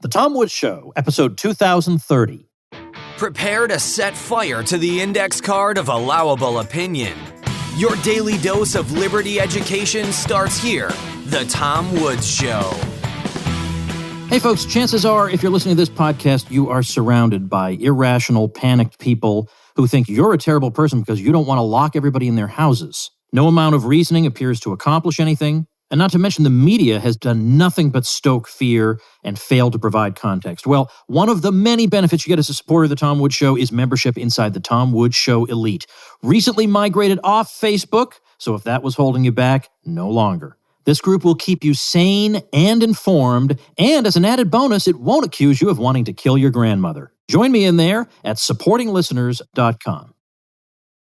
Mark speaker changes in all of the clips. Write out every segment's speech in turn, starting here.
Speaker 1: The Tom Woods Show, episode 2030.
Speaker 2: Prepare to set fire to the index card of allowable opinion. Your daily dose of liberty education starts here. The Tom Woods Show.
Speaker 1: Hey folks, chances are if you're listening to this podcast, you are surrounded by irrational, panicked people who think you're a terrible person because you don't want to lock everybody in their houses. No amount of reasoning appears to accomplish anything. And not to mention the media has done nothing but stoke fear and fail to provide context. Well, one of the many benefits you get as a supporter of The Tom Woods Show is membership inside the Tom Woods Show Elite. Recently migrated off Facebook, so if that was holding you back, no longer. This group will keep you sane and informed, and as an added bonus, it won't accuse you of wanting to kill your grandmother. Join me in there at supportinglisteners.com.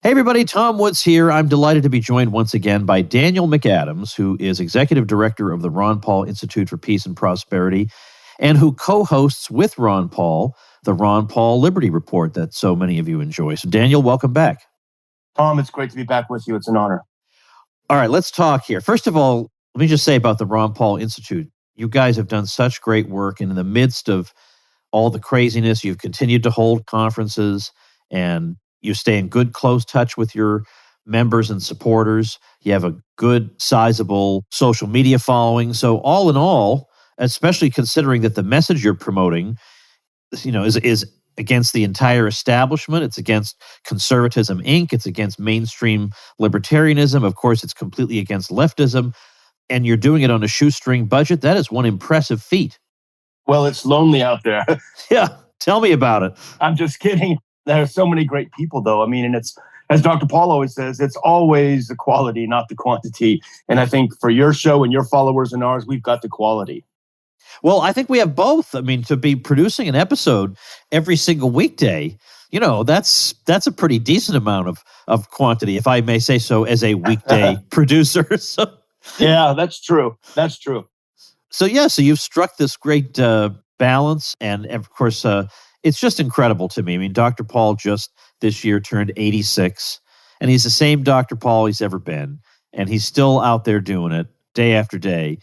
Speaker 1: Hey everybody, Tom Woods here. I'm delighted to be joined once again by Daniel McAdams, who is Executive Director of the Ron Paul Institute for Peace and Prosperity, and who co-hosts with Ron Paul the Ron Paul Liberty Report that so many of you enjoy. So Daniel, welcome back.
Speaker 3: Tom, it's great to be back with you. It's an honor.
Speaker 1: All right, let's talk here. First of all, let me just say about the Ron Paul Institute. You guys have done such great work, and in the midst of all the craziness, you've continued to hold conferences, and you stay in good, close touch with your members and supporters. You have a good, sizable social media following. So all in all, especially considering that the message you're promoting, is against the entire establishment. It's against Conservatism, Inc. It's against mainstream libertarianism. Of course, it's completely against leftism. And you're doing it on a shoestring budget. That is one impressive feat.
Speaker 3: Well, it's lonely out there.
Speaker 1: Yeah, tell me about it.
Speaker 3: I'm just kidding. There are so many great people, though. I mean, and it's, as Dr. Paul always says, it's always the quality, not the quantity. And I think for your show and your followers and ours, we've got the quality.
Speaker 1: Well, I think we have both. I mean, to be producing an episode every single weekday, that's a pretty decent amount of quantity, if I may say so, as a weekday producer. So,
Speaker 3: yeah, that's true. That's true.
Speaker 1: So you've struck this great balance, and of course, it's just incredible to me. I mean, Dr. Paul just this year turned 86, and he's the same Dr. Paul he's ever been, and he's still out there doing it day after day.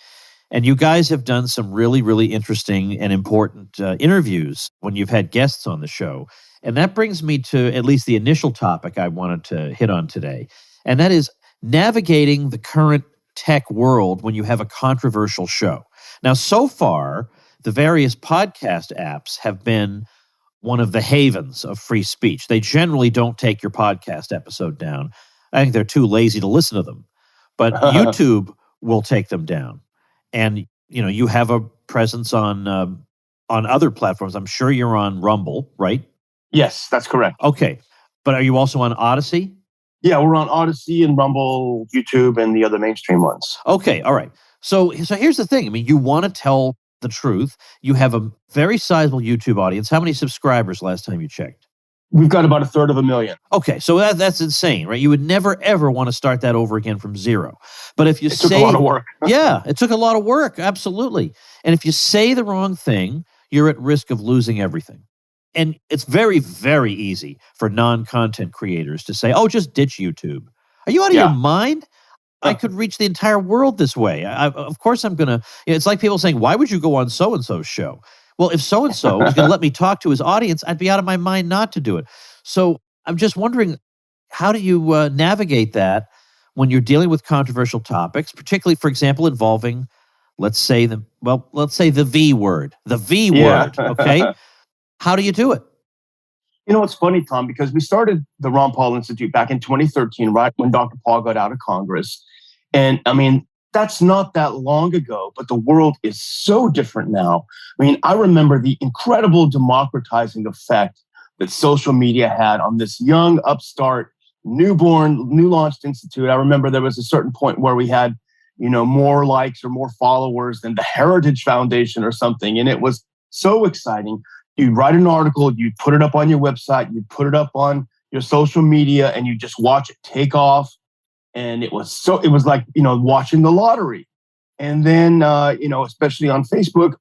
Speaker 1: And you guys have done some really, really interesting and important interviews when you've had guests on the show. And that brings me to at least the initial topic I wanted to hit on today, and that is navigating the current tech world when you have a controversial show. Now, so far, the various podcast apps have been one of the havens of free speech. They generally don't take your podcast episode down. I think they're too lazy to listen to them. But YouTube will take them down. And, you have a presence on other platforms. I'm sure you're on Rumble, right?
Speaker 3: Yes, that's correct.
Speaker 1: Okay. But are you also on Odyssey?
Speaker 3: Yeah, we're on Odyssey and Rumble, YouTube, and the other mainstream ones.
Speaker 1: Okay, all right. So here's the thing. I mean, you want to tell the truth. You have a very sizable YouTube audience. How many subscribers last time you checked?
Speaker 3: We've got about 1/3
Speaker 1: Okay, so that's insane, right? You would never, ever want to start that over again from zero. But if you
Speaker 3: took a lot of work.
Speaker 1: Yeah, it took a lot of work, absolutely. And if you say the wrong thing, you're at risk of losing everything. And it's very, very easy for non-content creators to say, oh, just ditch YouTube. Are you out of your mind? I could reach the entire world this way. Of course I'm going to, it's like people saying, why would you go on so-and-so's show? Well, if so-and-so was going to let me talk to his audience, I'd be out of my mind not to do it. So I'm just wondering, how do you navigate that when you're dealing with controversial topics, particularly, for example, involving, let's say the V word, okay? How do you do it?
Speaker 3: It's funny, Tom, because we started the Ron Paul Institute back in 2013, right when Dr. Paul got out of Congress. And I mean, that's not that long ago, but the world is so different now. I mean, I remember the incredible democratizing effect that social media had on this young, upstart, new launched institute. I remember there was a certain point where we had, more likes or more followers than the Heritage Foundation or something. And it was so exciting. You'd write an article, you'd put it up on your website, you'd put it up on your social media, and you just watch it take off. And it was like, watching the lottery. And then, especially on Facebook,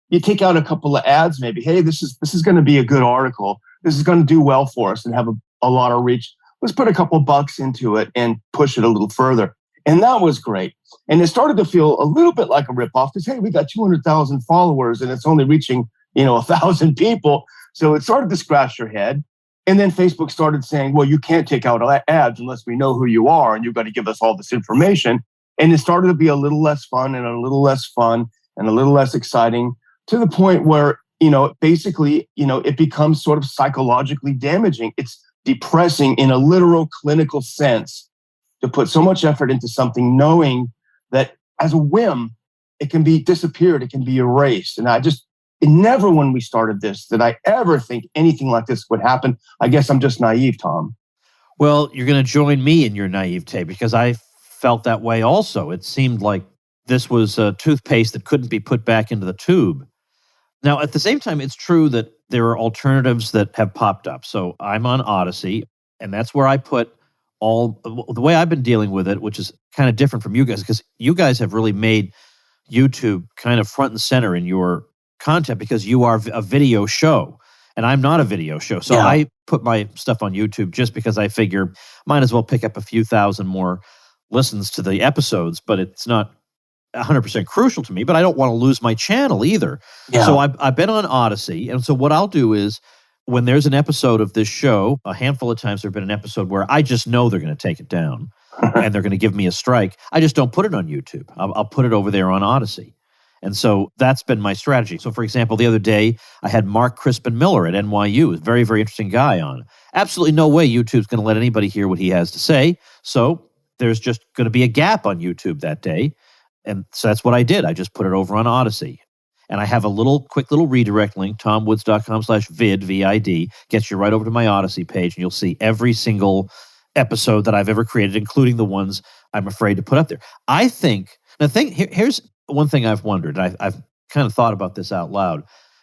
Speaker 3: you take out a couple of ads, maybe, hey, this is going to be a good article. This is going to do well for us and have a lot of reach. Let's put a couple bucks into it and push it a little further. And that was great. And it started to feel a little bit like a ripoff because, hey, we got 200,000 followers and it's only reaching, 1,000 people. So it started to scratch your head. And then Facebook started saying, well, you can't take out ads unless we know who you are and you've got to give us all this information. And it started to be a little less fun and a little less fun and a little less exciting to the point where, basically, it becomes sort of psychologically damaging. It's depressing in a literal clinical sense to put so much effort into something knowing that as a whim, it can be disappeared, it can be erased. And never when we started this did I ever think anything like this would happen. I guess I'm just naive, Tom.
Speaker 1: Well, you're going to join me in your naivete because I felt that way also. It seemed like this was a toothpaste that couldn't be put back into the tube. Now, at the same time, it's true that there are alternatives that have popped up. So I'm on Odyssey, and that's where I put all the way I've been dealing with it, which is kind of different from you guys, because you guys have really made YouTube kind of front and center in your content because you are a video show, and I'm not a video show. So yeah. I put my stuff on YouTube just because I figure might as well pick up a few thousand more listens to the episodes, but it's not 100% crucial to me, but I don't want to lose my channel either. Yeah. So I've been on Odyssey. And so what I'll do is when there's an episode of this show, a handful of times there've been an episode where I just know they're going to take it down and they're going to give me a strike. I just don't put it on YouTube. I'll put it over there on Odyssey. And so that's been my strategy. So for example, the other day I had Mark Crispin Miller at NYU, a very, very interesting guy on. Absolutely no way YouTube's going to let anybody hear what he has to say. So there's just going to be a gap on YouTube that day. And so that's what I did. I just put it over on Odyssey. And I have a quick little redirect link, tomwoods.com/vid, V-I-D, gets you right over to my Odyssey page, and you'll see every single episode that I've ever created, including the ones I'm afraid to put up there. I think, here's one thing I've wondered, and I've kind of thought about this out loud.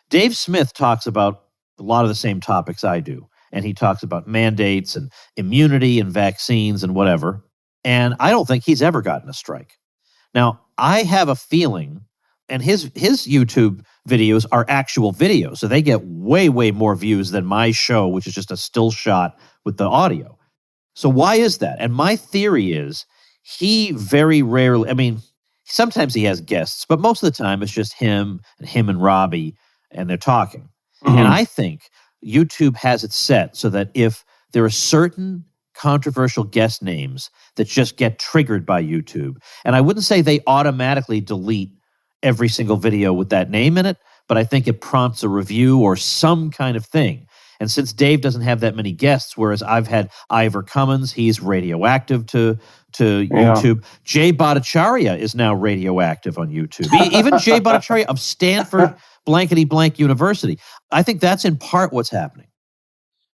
Speaker 1: Dave Smith talks about a lot of the same topics I do, and he talks about mandates and immunity and vaccines and whatever, and I don't think he's ever gotten a strike. Now, I have a feeling, and his YouTube videos are actual videos, so they get way, way more views than my show, which is just a still shot with the audio. So why is that? And my theory is he very rarely, sometimes he has guests, but most of the time it's just him and Robbie, and they're talking. Mm-hmm. And I think YouTube has it set so that if there are certain controversial guest names that just get triggered by YouTube. And I wouldn't say they automatically delete every single video with that name in it, but I think it prompts a review or some kind of thing. And since Dave doesn't have that many guests, whereas I've had Ivor Cummins, he's radioactive to YouTube. Jay Bhattacharya is now radioactive on YouTube. Even Jay Bhattacharya of Stanford blankety blank University. I think that's in part what's happening.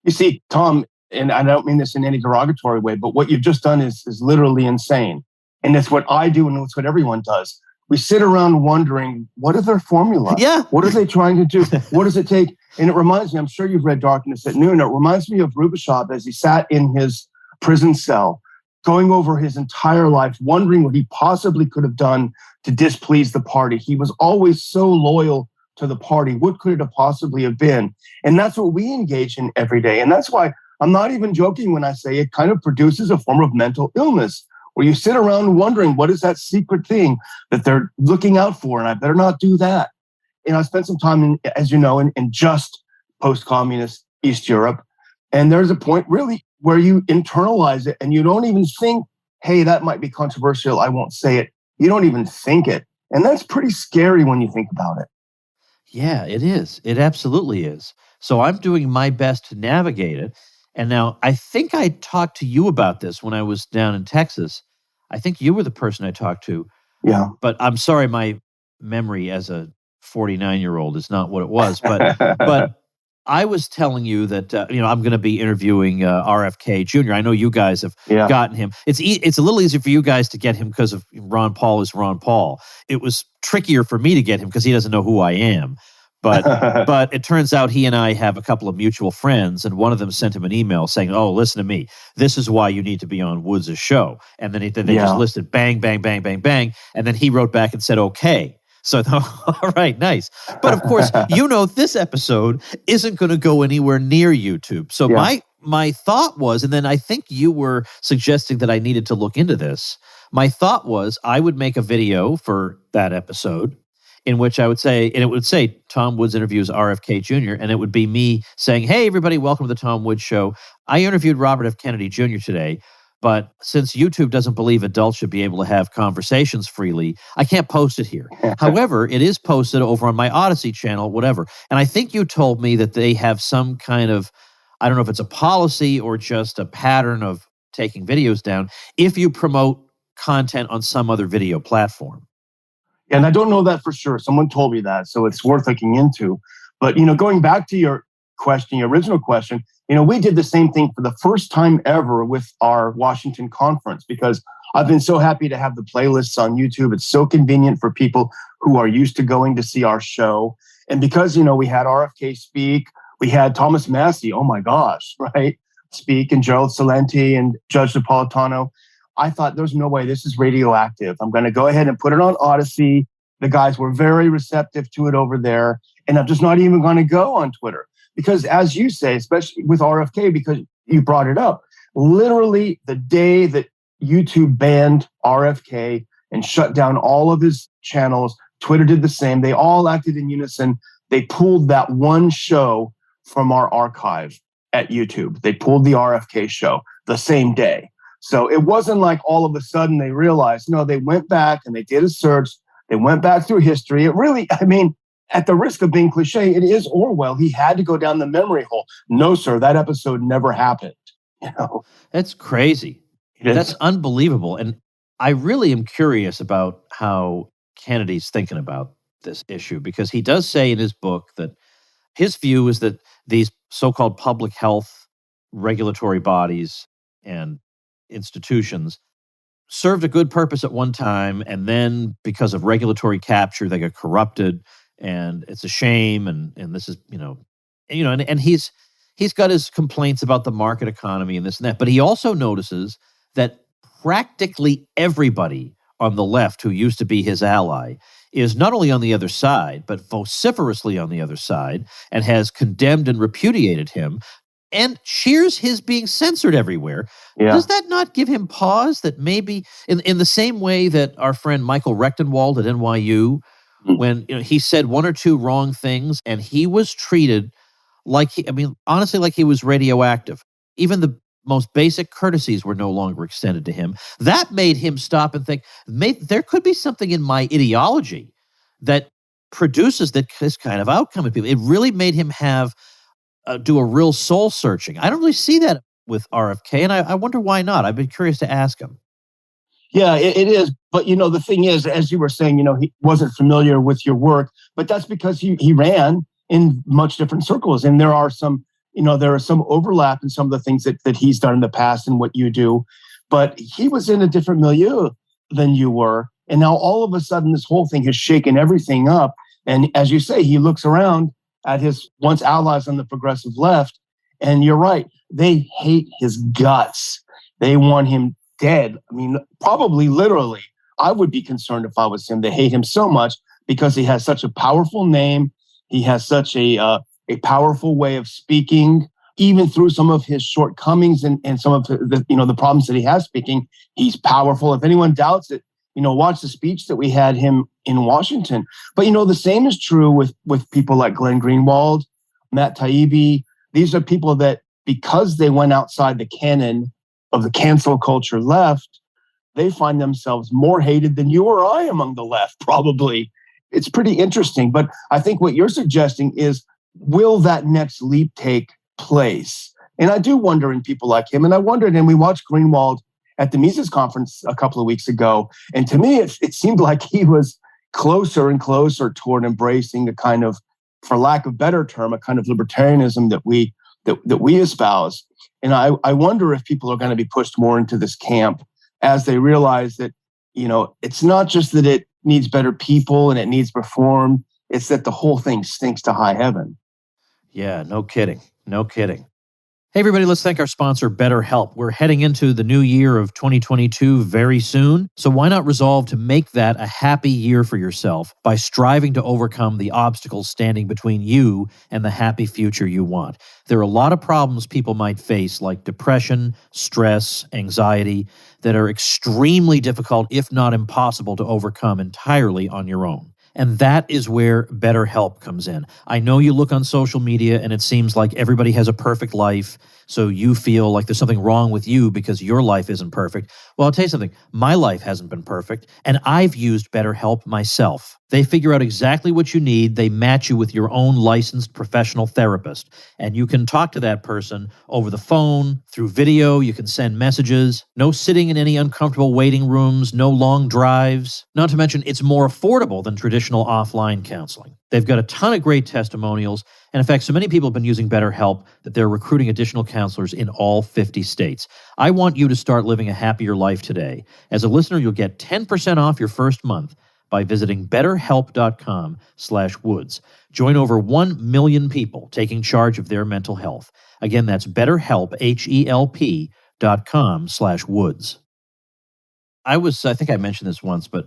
Speaker 3: You see, Tom, and I don't mean this in any derogatory way, but what you've just done is literally insane. And it's what I do and it's what everyone does. We sit around wondering, what is their formula?
Speaker 1: Yeah.
Speaker 3: What are they trying to do? What does it take? And it reminds me, I'm sure you've read Darkness at Noon. It reminds me of Rubishov as he sat in his prison cell, going over his entire life, wondering what he possibly could have done to displease the party. He was always so loyal to the party. What could it have possibly have been? And that's what we engage in every day. And that's why I'm not even joking when I say it kind of produces a form of mental illness where you sit around wondering, what is that secret thing that they're looking out for? And I better not do that. And I spent some time, as you know, in just post-communist East Europe. And there's a point really where you internalize it and you don't even think, hey, that might be controversial. I won't say it. You don't even think it. And that's pretty scary when you think about it.
Speaker 1: Yeah, it is. It absolutely is. So I'm doing my best to navigate it. And now I think I talked to you about this when I was down in Texas. I think you were the person I talked to.
Speaker 3: Yeah.
Speaker 1: But I'm sorry, my memory as a 49-year-old is not what it was. But I was telling you that I'm going to be interviewing RFK Jr. I know you guys have gotten him. It's a little easier for you guys to get him because of Ron Paul is Ron Paul. It was trickier for me to get him because he doesn't know who I am. But it turns out he and I have a couple of mutual friends, and one of them sent him an email saying, "Oh, listen to me. This is why you need to be on Woods' show." And then they just listed bang, bang, bang, bang, bang, and then he wrote back and said, "Okay." So I thought, all right, nice. But of course, this episode isn't going to go anywhere near YouTube. So my thought was, and then I think you were suggesting that I needed to look into this. My thought was I would make a video for that episode in which I would say, and it would say Tom Woods interviews RFK Jr., and it would be me saying, hey, everybody, welcome to the Tom Woods Show. I interviewed Robert F. Kennedy Jr. today, but since YouTube doesn't believe adults should be able to have conversations freely, I can't post it here. However, it is posted over on my Odyssey channel, whatever. And I think you told me that they have some kind of, I don't know if it's a policy or just a pattern of taking videos down if you promote content on some other video platform.
Speaker 3: And I don't know that for sure. Someone told me that, so it's worth looking into. But, going back to your question, your original question, we did the same thing for the first time ever with our Washington conference, because I've been so happy to have the playlists on YouTube. It's so convenient for people who are used to going to see our show. And because, we had RFK speak, we had Thomas Massey, oh my gosh, right, speak, and Gerald Celente and Judge Napolitano. I thought there's no way this is radioactive. I'm going to go ahead and put it on Odyssey. The guys were very receptive to it over there. And I'm just not even going to go on Twitter. Because as you say, especially with RFK, because you brought it up, literally the day that YouTube banned RFK and shut down all of his channels, Twitter did the same. They all acted in unison. They pulled that one show from our archive at YouTube. They pulled the RFK show the same day. So it wasn't like all of a sudden they realized, no, they went back and they did a search. They went back through history. It really, at the risk of being cliche, it is Orwell. He had to go down the memory hole. No, sir, that episode never happened.
Speaker 1: That's crazy. That's unbelievable. And I really am curious about how Kennedy's thinking about this issue, because he does say in his book that his view is that these so-called public health regulatory bodies and institutions served a good purpose at one time, and then because of regulatory capture, they got corrupted, and it's a shame. And this is, and he's got his complaints about the market economy and this and that, but he also notices that practically everybody on the left who used to be his ally is not only on the other side, but vociferously on the other side, and has condemned and repudiated him and cheers his being censored everywhere. Yeah. Does that not give him pause that maybe in the same way that our friend Michael Rechtenwald at NYU, when he said one or two wrong things and he was treated like honestly, like he was radioactive. Even the most basic courtesies were no longer extended to him. That made him stop and think, there could be something in my ideology that produces this kind of outcome in people. It really made him do a real soul searching. I don't really see that with RFK, and I wonder why not. I've been curious to ask him.
Speaker 3: Yeah, it is. But, the thing is, as you were saying, he wasn't familiar with your work, but that's because he ran in much different circles. And there are some overlap in some of the things that he's done in the past and what you do. But he was in a different milieu than you were. And now all of a sudden, this whole thing has shaken everything up. And as you say, he looks around at his once allies on the progressive left. And you're right. They hate his guts. They want him dead. Probably literally. I would be concerned if I was him. They hate him so much because he has such a powerful name. He has such a powerful way of speaking, even through some of his shortcomings and some of the problems that he has speaking. He's powerful. If anyone doubts it, watch the speech that we had him in Washington. But, the same is true with people like Glenn Greenwald, Matt Taibbi. These are people that, because they went outside the canon of the cancel culture left, they find themselves more hated than you or I among the left, probably. It's pretty interesting. But I think what you're suggesting is, will that next leap take place? And I do wonder in people like him. And I wondered, and we watched Greenwald at the Mises conference a couple of weeks ago. And to me, it seemed like he was closer and closer toward embracing a kind of, for lack of a better term, a kind of libertarianism that we espouse. And I wonder if people are going to be pushed more into this camp as they realize that, it's not just that it needs better people and it needs reform. It's that the whole thing stinks to high heaven.
Speaker 1: Yeah, no kidding. No kidding. Hey, everybody, let's thank our sponsor, BetterHelp. We're heading into the new year of 2022 very soon, so why not resolve to make that a happy year for yourself by striving to overcome the obstacles standing between you and the happy future you want? There are a lot of problems people might face, like depression, stress, anxiety, that are extremely difficult, if not impossible, to overcome entirely on your own. And that is where BetterHelp comes in. I know you look on social media and it seems like everybody has a perfect life, so you feel like there's something wrong with you because your life isn't perfect. Well, I'll tell you something. My life hasn't been perfect, and I've used BetterHelp myself. They figure out exactly what you need. They match you with your own licensed professional therapist, and you can talk to that person over the phone, through video. You can send messages. No sitting in any uncomfortable waiting rooms, no long drives. Not to mention, it's more affordable than traditional offline counseling. They've got a ton of great testimonials, and in fact, so many people have been using BetterHelp that they're recruiting additional counselors in all 50 states. I want you to start living a happier life today. As a listener, you'll get 10% off your first month by visiting betterhelp.com/woods. Join over 1 million people taking charge of their mental health. Again, that's betterhelp, HELP.com/woods. I think I mentioned this once, but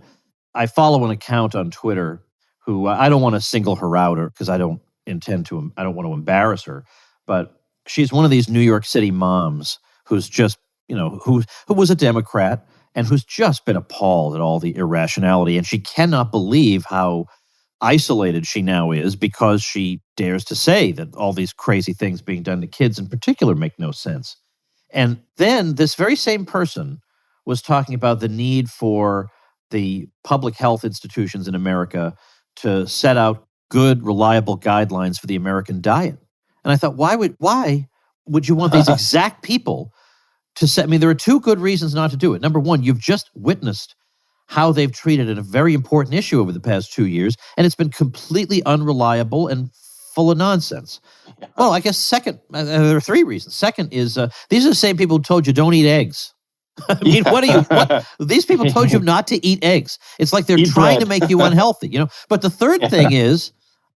Speaker 1: I follow an account on Twitter who I don't want to single her out because I don't want to embarrass her, but she's one of these New York City moms who's just, who was a Democrat and who's just been appalled at all the irrationality. And she cannot believe how isolated she now is because she dares to say that all these crazy things being done to kids in particular make no sense. And then this very same person was talking about the need for the public health institutions in America to set out good, reliable guidelines for the American diet. And I thought, why would you want these exact people to set? I mean, there are two good reasons not to do it. Number one, you've just witnessed how they've treated a very important issue over the past 2 years, and it's been completely unreliable and full of nonsense. Well, I guess second, there are three reasons. Second is these are the same people who told you don't eat eggs. I mean, these people told you not to eat eggs. It's like they're trying to make you unhealthy, But the third thing is,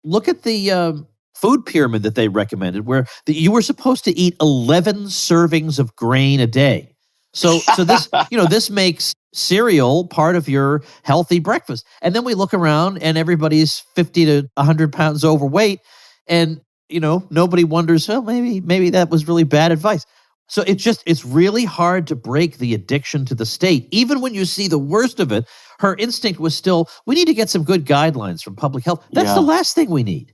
Speaker 1: look at the food pyramid that they recommended, where you were supposed to eat 11 servings of grain a day. So this, this makes cereal part of your healthy breakfast. And then we look around and everybody's 50 to 100 pounds overweight, and nobody wonders, well, maybe that was really bad advice. So it's really hard to break the addiction to the state. Even when you see the worst of it, her instinct was still, we need to get some good guidelines from public health. That's the last thing we need.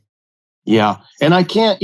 Speaker 3: Yeah. And I can't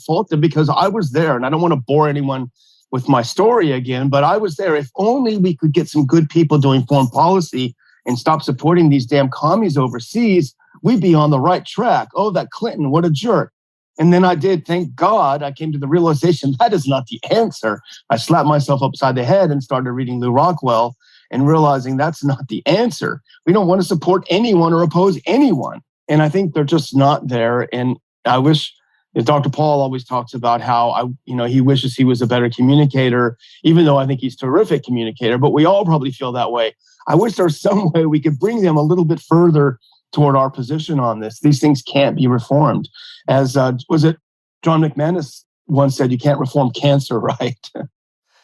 Speaker 3: fault them because I was there, and I don't want to bore anyone with my story again, but I was there. If only we could get some good people doing foreign policy and stop supporting these damn commies overseas, we'd be on the right track. Oh, that Clinton, what a jerk. And then thank God, I came to the realization that is not the answer. I slapped myself upside the head and started reading Lou Rockwell and realizing that's not the answer. We don't want to support anyone or oppose anyone. And I think they're just not there. And I wish, Dr. Paul always talks about how he wishes he was a better communicator, even though I think he's a terrific communicator, but we all probably feel that way. I wish there was some way we could bring them a little bit further toward our position on this. These things can't be reformed. As was it John McManus once said, you can't reform cancer, right?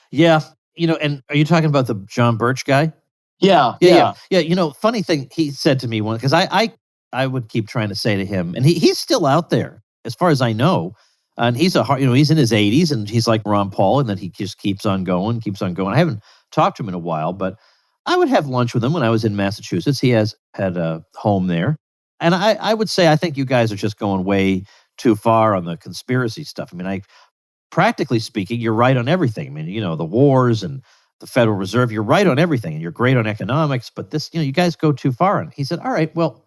Speaker 1: Yeah. And are you talking about the John Birch guy?
Speaker 3: Yeah.
Speaker 1: Funny thing he said to me once, because I would keep trying to say to him, and he's still out there as far as I know. And he's he's in his 80s, and he's like Ron Paul, and then he just keeps on going. I haven't talked to him in a while, but I would have lunch with him when I was in Massachusetts. He had a home there. And I would say, I think you guys are just going way too far on the conspiracy stuff. I mean, practically speaking, you're right on everything. I mean, the wars and the Federal Reserve, you're right on everything, and you're great on economics, but this, you guys go too far. And he said, all right, well,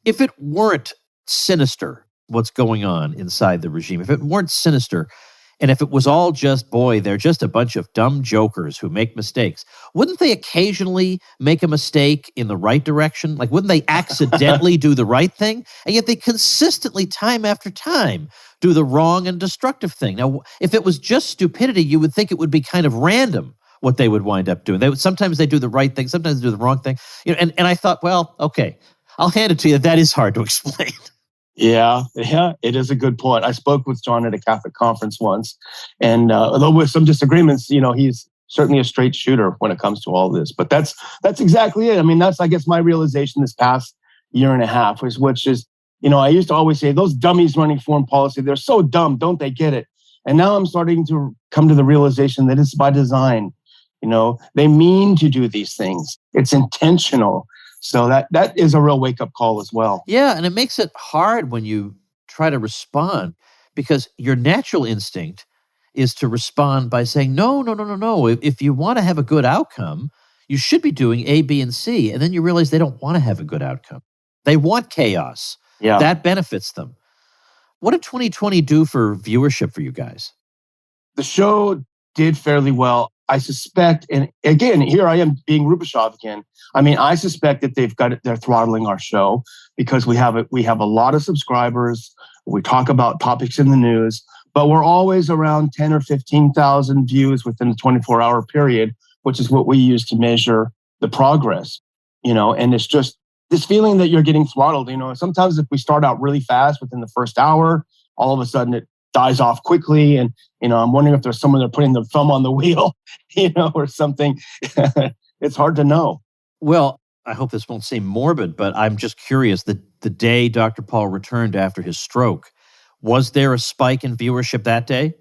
Speaker 1: if it weren't sinister, what's going on inside the regime, if it weren't sinister, and if it was all just, they're just a bunch of dumb jokers who make mistakes, wouldn't they occasionally make a mistake in the right direction? Like, wouldn't they accidentally do the right thing? And yet they consistently, time after time, do the wrong and destructive thing. Now, if it was just stupidity, you would think it would be kind of random what they would wind up doing. Sometimes they do the right thing, sometimes they do the wrong thing. And I thought, well, okay, I'll hand it to you. That is hard to explain.
Speaker 3: Yeah, it is a good point. I spoke with John at a Catholic conference once, and although with some disagreements, he's certainly a straight shooter when it comes to all this. But that's exactly it. I mean, that's, I guess, my realization this past year and a half, which is, I used to always say those dummies running foreign policy, they're so dumb, don't they get it? And now I'm starting to come to the realization that it's by design. They mean to do these things. It's intentional. So that is a real wake-up call as well.
Speaker 1: Yeah, and it makes it hard when you try to respond, because your natural instinct is to respond by saying, no, no, no, no, no. If you want to have a good outcome, you should be doing A, B, and C. And then you realize they don't want to have a good outcome. They want chaos.
Speaker 3: Yeah.
Speaker 1: That benefits them. What did 2020 do for viewership for you guys?
Speaker 3: The show did fairly well. I suspect, and again, here I am being Rubashov again. I mean, I suspect that they're throttling our show because we have a lot of subscribers. We talk about topics in the news, but we're always around 10 or 15,000 views within a 24-hour period, which is what we use to measure the progress. And it's just this feeling that you're getting throttled. Sometimes if we start out really fast within the first hour, all of a sudden it dies off quickly. And, I'm wondering if there's someone that's putting the thumb on the wheel, or something. It's hard to know.
Speaker 1: Well, I hope this won't seem morbid, but I'm just curious. The day Dr. Paul returned after his stroke, was there a spike in viewership that day?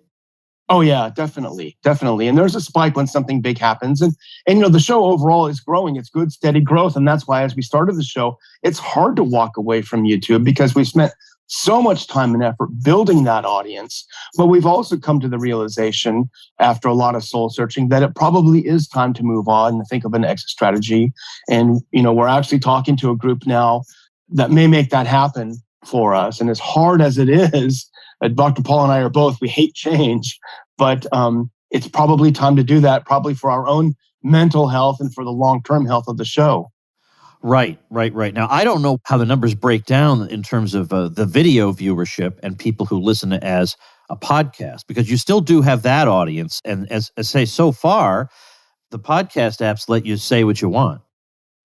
Speaker 3: Oh, yeah, definitely. Definitely. And there's a spike when something big happens. And the show overall is growing. It's good, steady growth. And that's why as we started the show, it's hard to walk away from YouTube because we spent so much time and effort building that audience. But we've also come to the realization after a lot of soul searching that it probably is time to move on and think of an exit strategy. And, we're actually talking to a group now that may make that happen for us. And as hard as it is, Dr. Paul and I are both, we hate change, but it's probably time to do that, probably for our own mental health and for the long-term health of the show.
Speaker 1: Right. Now, I don't know how the numbers break down in terms of the video viewership and people who listen as a podcast, because you still do have that audience. And as say, so far, the podcast apps let you say what you want.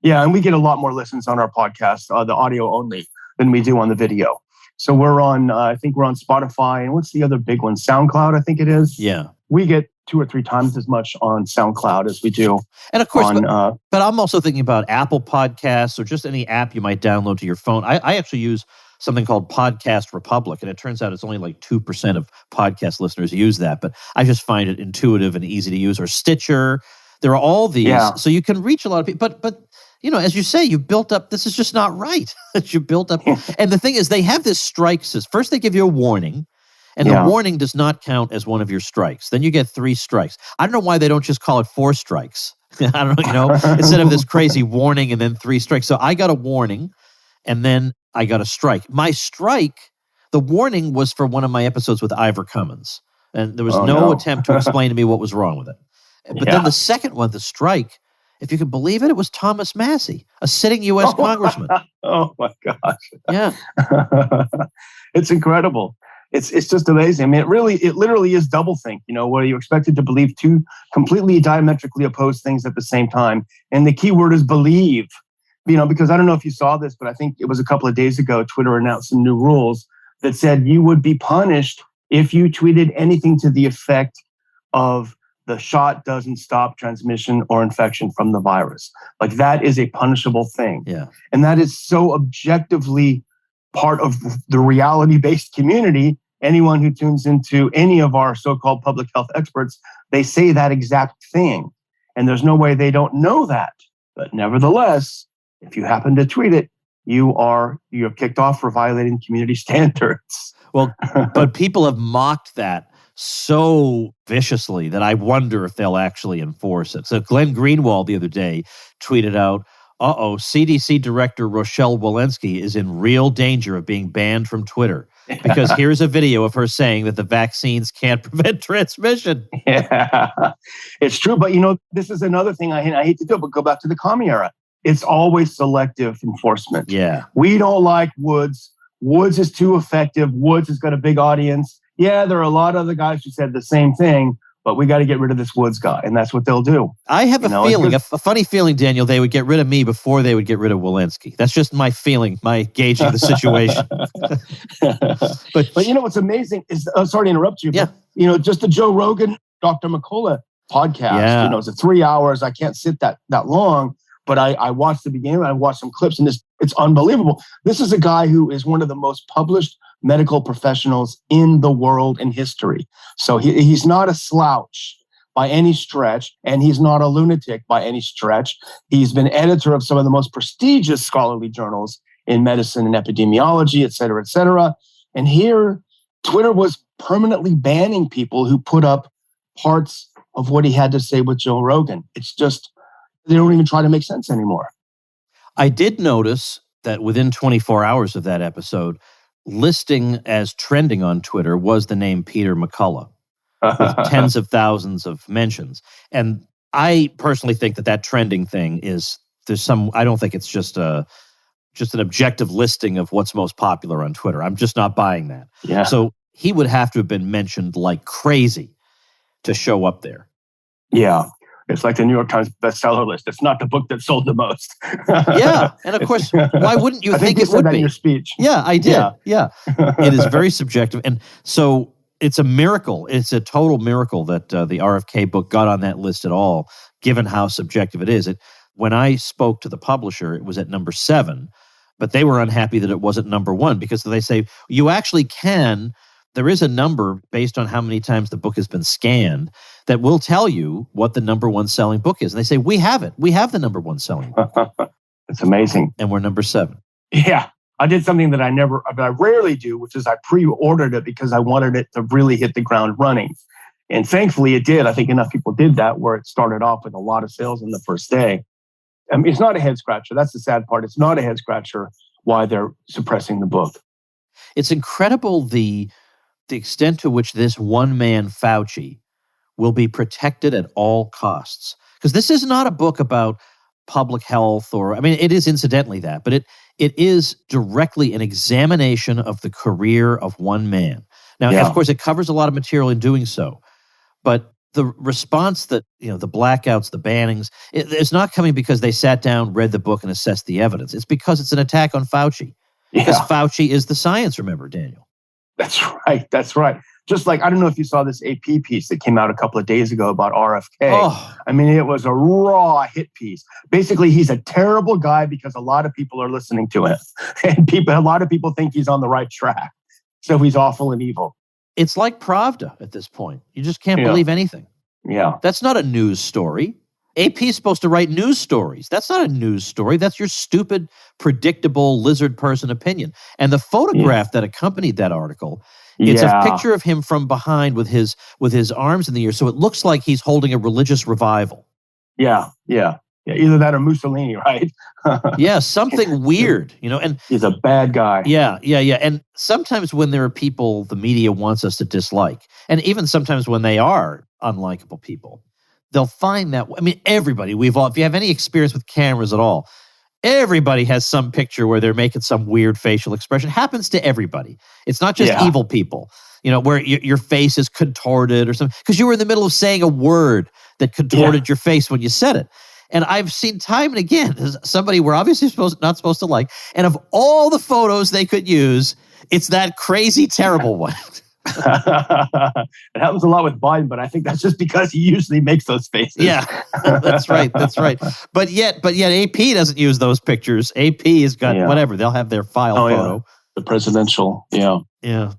Speaker 3: Yeah, and we get a lot more listens on our podcast, the audio only, than we do on the video. So we're on, I think we're on Spotify, and what's the other big one? SoundCloud, I think it is.
Speaker 1: Yeah.
Speaker 3: We get 2 or 3 times as much on SoundCloud as we do.
Speaker 1: And of course, but I'm also thinking about Apple Podcasts or just any app you might download to your phone. I actually use something called Podcast Republic, and it turns out it's only like 2% of podcast listeners use that, but I just find it intuitive and easy to use. Or Stitcher. There are all these, so you can reach a lot of people. But as you say, you built up, this is just not right. You built up. And the thing is, they have this strike system. First, they give you a warning, and the warning does not count as one of your strikes. Then you get 3 strikes. I don't know why they don't just call it 4 strikes. I don't know, instead of this crazy warning and then 3 strikes. So I got a warning, and then I got a strike. My strike, the warning was for one of my episodes with Ivor Cummins. And there was no attempt to explain to me what was wrong with it. But then the second one, the strike, if you can believe it, it was Thomas Massey, a sitting U.S. congressman.
Speaker 3: Oh, my gosh.
Speaker 1: Yeah.
Speaker 3: It's incredible. It's just amazing. I mean, it literally is doublethink, where you're expected to believe 2 completely diametrically opposed things at the same time. And the key word is believe, because I don't know if you saw this, but I think it was a couple of days ago, Twitter announced some new rules that said you would be punished if you tweeted anything to the effect of the shot doesn't stop transmission or infection from the virus. Like, that is a punishable thing.
Speaker 1: Yeah.
Speaker 3: And that is so objectively part of the reality-based community. Anyone who tunes into any of our so-called public health experts, they say that exact thing. And there's no way they don't know that. But nevertheless, if you happen to tweet it, you're kicked off for violating community standards.
Speaker 1: Well, but people have mocked that so viciously that I wonder if they'll actually enforce it. So Glenn Greenwald the other day tweeted out, CDC Director Rochelle Walensky is in real danger of being banned from Twitter because here's a video of her saying that the vaccines can't prevent transmission.
Speaker 3: Yeah, it's true. But, this is another thing I hate to do, but go back to the commie era. It's always selective enforcement.
Speaker 1: Yeah.
Speaker 3: We don't like Woods. Woods is too effective. Woods has got a big audience. Yeah, there are a lot of other guys who said the same thing, but we got to get rid of this Woods guy. And that's what they'll do.
Speaker 1: I have a feeling, a funny feeling, Daniel, they would get rid of me before they would get rid of Walensky. That's just my feeling, my gauging the situation.
Speaker 3: But what's amazing is, sorry to interrupt you, but, just the Joe Rogan, Dr. McCullough podcast, it's 3 hours. I can't sit that long, but I watched the beginning. I watched some clips, and it's unbelievable. This is a guy who is one of the most published medical professionals in the world in history. So he's not a slouch by any stretch, and he's not a lunatic by any stretch. He's been editor of some of the most prestigious scholarly journals in medicine and epidemiology, et cetera, et cetera. And here, Twitter was permanently banning people who put up parts of what he had to say with Joe Rogan. It's just, they don't even try to make sense anymore.
Speaker 1: I did notice that within 24 hours of that episode, listing as trending on Twitter was the name Peter McCullough, with tens of thousands of mentions. And I personally think that trending thing I don't think it's just an objective listing of what's most popular on Twitter. I'm just not buying that.
Speaker 3: Yeah.
Speaker 1: So he would have to have been mentioned like crazy to show up there.
Speaker 3: Yeah. It's like the New York Times bestseller list. It's not the book that sold the most.
Speaker 1: Yeah. And of course, why wouldn't you think it would be?
Speaker 3: In your speech.
Speaker 1: Yeah, I did. Yeah. It is very subjective. And so it's a miracle. It's a total miracle that the RFK book got on that list at all, given how subjective it is. When I spoke to the publisher, it was at number 7, but they were unhappy that it wasn't number 1 because they say, you actually can. There is a number based on how many times the book has been scanned that will tell you what the number 1 selling book is. And they say, we have it. We have the number 1 selling book.
Speaker 3: It's amazing.
Speaker 1: And we're number 7.
Speaker 3: Yeah. I did something that I rarely do, which is I pre-ordered it because I wanted it to really hit the ground running. And thankfully it did. I think enough people did that where it started off with a lot of sales in the first day. I mean, it's not a head scratcher. That's the sad part. It's not a head scratcher why they're suppressing the book.
Speaker 1: It's incredible the extent to which this one man, Fauci, will be protected at all costs. Because this is not a book about public health it is incidentally that, but it is directly an examination of the career of one man. Now, of course, it covers a lot of material in doing so, but the response that, the blackouts, the bannings, it's not coming because they sat down, read the book, and assessed the evidence. It's because it's an attack on Fauci. Because Fauci is the science, remember, Daniel.
Speaker 3: That's right. Just like, I don't know if you saw this AP piece that came out a couple of days ago about RFK.
Speaker 1: Oh.
Speaker 3: I mean, it was a raw hit piece. Basically, he's a terrible guy because a lot of people are listening to him. And a lot of people think he's on the right track. So he's awful and evil.
Speaker 1: It's like Pravda at this point. You just can't believe anything.
Speaker 3: Yeah.
Speaker 1: That's not a news story. AP is supposed to write news stories. That's not a news story. That's your stupid, predictable lizard person opinion. And the photograph that accompanied that article, it's a picture of him from behind with his arms in the air. So it looks like he's holding a religious revival.
Speaker 3: Yeah. Either that or Mussolini, right?
Speaker 1: Yeah, something weird, and
Speaker 3: he's a bad guy.
Speaker 1: Yeah. And sometimes when there are people the media wants us to dislike, and even sometimes when they are unlikable people, they'll find that, everybody, if you have any experience with cameras at all, everybody has some picture where they're making some weird facial expression. It happens to everybody. It's not just evil people, where your face is contorted or something, because you were in the middle of saying a word that contorted your face when you said it. And I've seen time and again, somebody we're obviously not supposed to like, and of all the photos they could use, it's that crazy, terrible one.
Speaker 3: It happens a lot with Biden, but I think that's just because he usually makes those faces.
Speaker 1: Yeah, that's right. But yet AP doesn't use those pictures. AP has got whatever. They'll have their file photo.
Speaker 3: Yeah. The presidential,
Speaker 1: Yeah.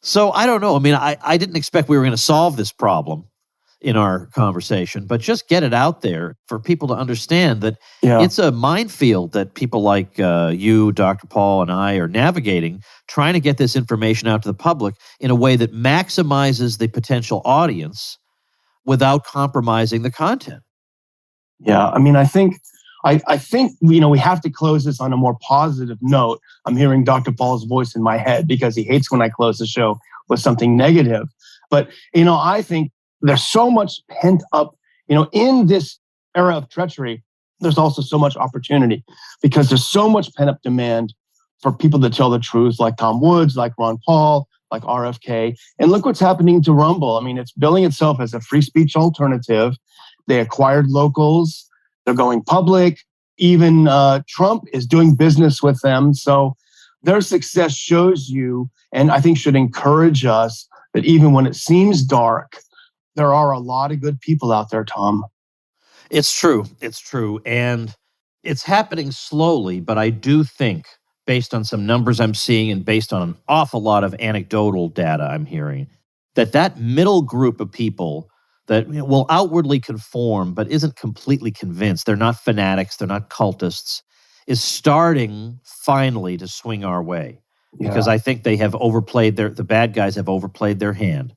Speaker 1: So I don't know. I didn't expect we were going to solve this problem in our conversation, but just get it out there for people to understand that it's a minefield that people like you, Dr. Paul, and I are navigating, trying to get this information out to the public in a way that maximizes the potential audience without compromising the content.
Speaker 3: Yeah, I think we have to close this on a more positive note. I'm hearing Dr. Paul's voice in my head because he hates when I close the show with something negative. But I think there's so much pent up, in this era of treachery, there's also so much opportunity because there's so much pent up demand for people to tell the truth, like Tom Woods, like Ron Paul, like RFK. And look what's happening to Rumble. I mean, it's billing itself as a free speech alternative. They acquired locals. They're going public. Even Trump is doing business with them. So their success shows you, and I think should encourage us, that even when it seems dark, there are a lot of good people out there, Tom.
Speaker 1: It's true. It's true. And it's happening slowly, but I do think, based on some numbers I'm seeing and based on an awful lot of anecdotal data I'm hearing, that middle group of people that will outwardly conform but isn't completely convinced, they're not fanatics, they're not cultists, is starting finally to swing our way. Because I think they have overplayed the bad guys have overplayed their hand.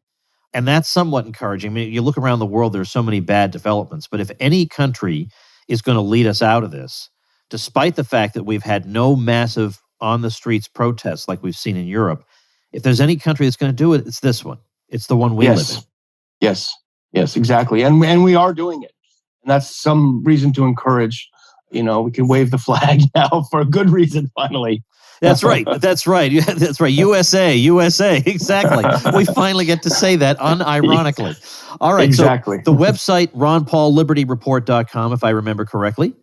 Speaker 1: And that's somewhat encouraging. I mean, you look around the world, there are so many bad developments. But if any country is going to lead us out of this, despite the fact that we've had no massive on-the-streets protests like we've seen in Europe, if there's any country that's going to do it, it's this one. It's the one we live in.
Speaker 3: Yes, exactly. And we are doing it. And that's some reason to encourage. We can wave the flag now for a good reason, finally.
Speaker 1: That's right. That's right. USA. Exactly. We finally get to say that unironically. All right.
Speaker 3: Exactly.
Speaker 1: So the website, ronpaullibertyreport.com, if I remember correctly.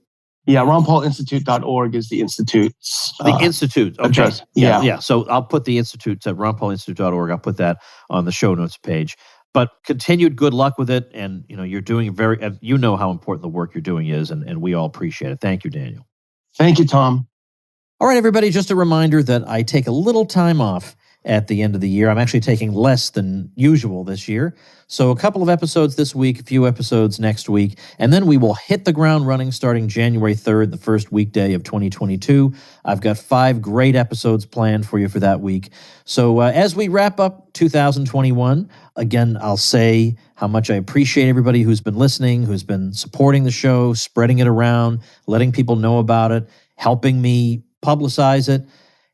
Speaker 3: Yeah, ronpaulinstitute.org is the institute's
Speaker 1: the institute. Okay.
Speaker 3: address.
Speaker 1: Yeah. So I'll put the institute at ronpaulinstitute.org. I'll put that on the show notes page. But continued good luck with it. And, you're doing you know how important the work you're doing is, and we all appreciate it. Thank you, Daniel.
Speaker 3: Thank you, Tom.
Speaker 1: All right, everybody, just a reminder that I take a little time off at the end of the year. I'm actually taking less than usual this year. So a couple of episodes this week, a few episodes next week, and then we will hit the ground running starting January 3rd, the first weekday of 2022. I've got 5 great episodes planned for you for that week. So as we wrap up 2021, again, I'll say how much I appreciate everybody who's been listening, who's been supporting the show, spreading it around, letting people know about it, helping me publicize it,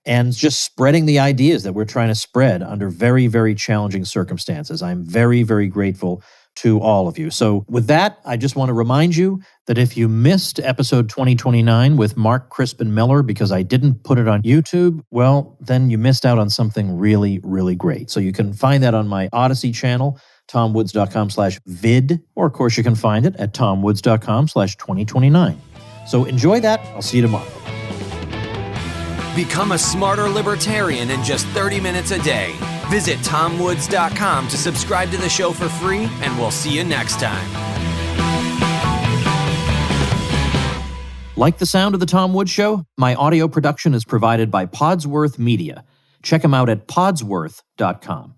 Speaker 1: and just spreading the ideas that we're trying to spread under very, very challenging circumstances. I'm very, very grateful to all of you. So with that, I just want to remind you that if you missed episode 2029 with Mark Crispin Miller because I didn't put it on YouTube, well, then you missed out on something really, really great. So you can find that on my Odyssey channel, tomwoods.com/vid, or of course you can find it at tomwoods.com/2029. So enjoy that. I'll see you tomorrow.
Speaker 2: Become a smarter libertarian in just 30 minutes a day. Visit tomwoods.com to subscribe to the show for free, and we'll see you next time.
Speaker 1: Like the sound of The Tom Woods Show? My audio production is provided by Podsworth Media. Check them out at podsworth.com.